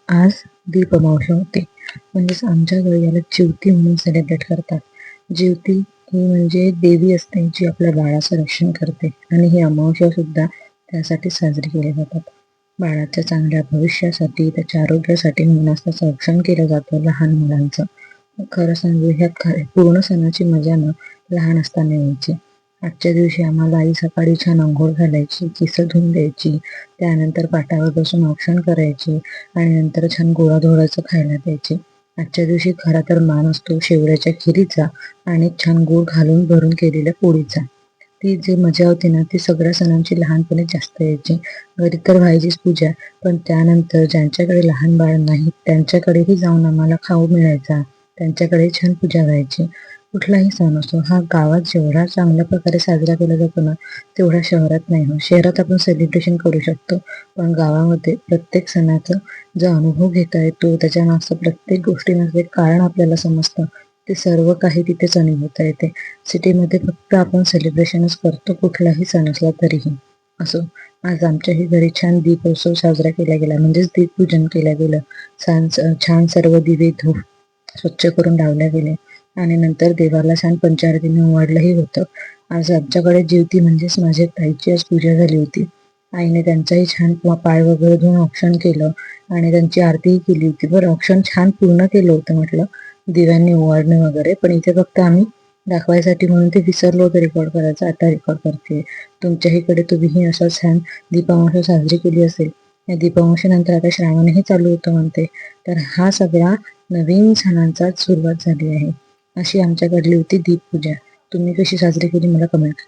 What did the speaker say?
आज दीप अमावस्या होती. म्हणजेच आमच्याकडे याला ज्योती म्हणून सेलिब्रेट करतात. ज्योती ही म्हणजे देवी असते जी आपल्या बाळाचं रक्षण करते आणि ही अमावस्या सुद्धा त्यासाठी साजरी केली जातात. बाळाच्या चांगल्या भविष्यासाठी, त्याच्या आरोग्यासाठी म्हणून असं संरक्षण केलं जातं लहान मुलांचं. खरं सांगू, ह्यात पूर्ण सणाची मजा ना लहान असताना यायची. आजच्या दिवशी आम्हाला आई सकाळी छान अंघोळ घालायची, केस धुवून द्यायची, त्यानंतर पाटावर बसून औक्षण करायची आणि नंतर छान गोडाधोडाचं खायला द्यायची. आजच्या दिवशी खरा तर मान असतो शेवयाच्या खिरीचा आणि छान गूळ घालून भरून केलेल्या पोळीचा. ती जी मजा होती ना ती सगळ्या सणांची लहानपणी जास्त यायची. घरी तर व्हायचीच पूजा, पण त्यानंतर ज्यांच्याकडे लहान बाळ नाही त्यांच्याकडेही जाऊन आम्हाला खाऊ मिळायचा. त्यांच्याकडे छान पूजा व्हायची. कुठलाही सण असो हा गावात जेवढा चांगल्या प्रकारे साजरा केला जातो ना तेवढा शहरात नाही हो. शहरात आपण सेलिब्रेशन करू शकतो, पण गावामध्ये प्रत्येक सणाचा जो अनुभव घेता येतो, त्याच्या मागचं प्रत्येक गोष्टीमागे कारण आपल्याला समजतं. ते सर्व काही तिथेच अनुभवता येते. सिटीमध्ये फक्त आपण सेलिब्रेशनच करतो कुठलाही सण असला तरीही. असो, आज आमच्याही घरी छान दीपोत्सव साजरा केला गेला, म्हणजेच दीपपूजन केलं गेलं. छान सर्व दिवे स्वच्छ करून लावले गेले आणि नंतर देवाला छान पंचारतीने ओवाळलंही होतं. आज आमच्याकडे ज्योती म्हणजेच माझ्या ताईची आज पूजा झाली होती. आईने त्यांचाही छान पाय वगैरे धुवून औक्षण केलं आणि त्यांची आरतीही केली होती. बरं, औक्षण छान पूर्ण केलं होतं म्हटलं, दिव्यांनी ओवाळणे वगैरे, पण इथे फक्त आम्ही दाखवायसाठी म्हणून ते विसरलो होतं रेकॉर्ड करायचं. आता रेकॉर्ड करते. तुमच्याहीकडे तुम्हीही असं छान दीपावली साजरी केली असेल. या दीपावलीनंतर आता श्रावणही चालू होतं म्हणते, तर हा सगळा नवीन सणांचा सुरुवात झाली आहे. अशी आमच्याकडली होती दीपपूजा. तुम्ही कशी साजरी केली मला कमेंट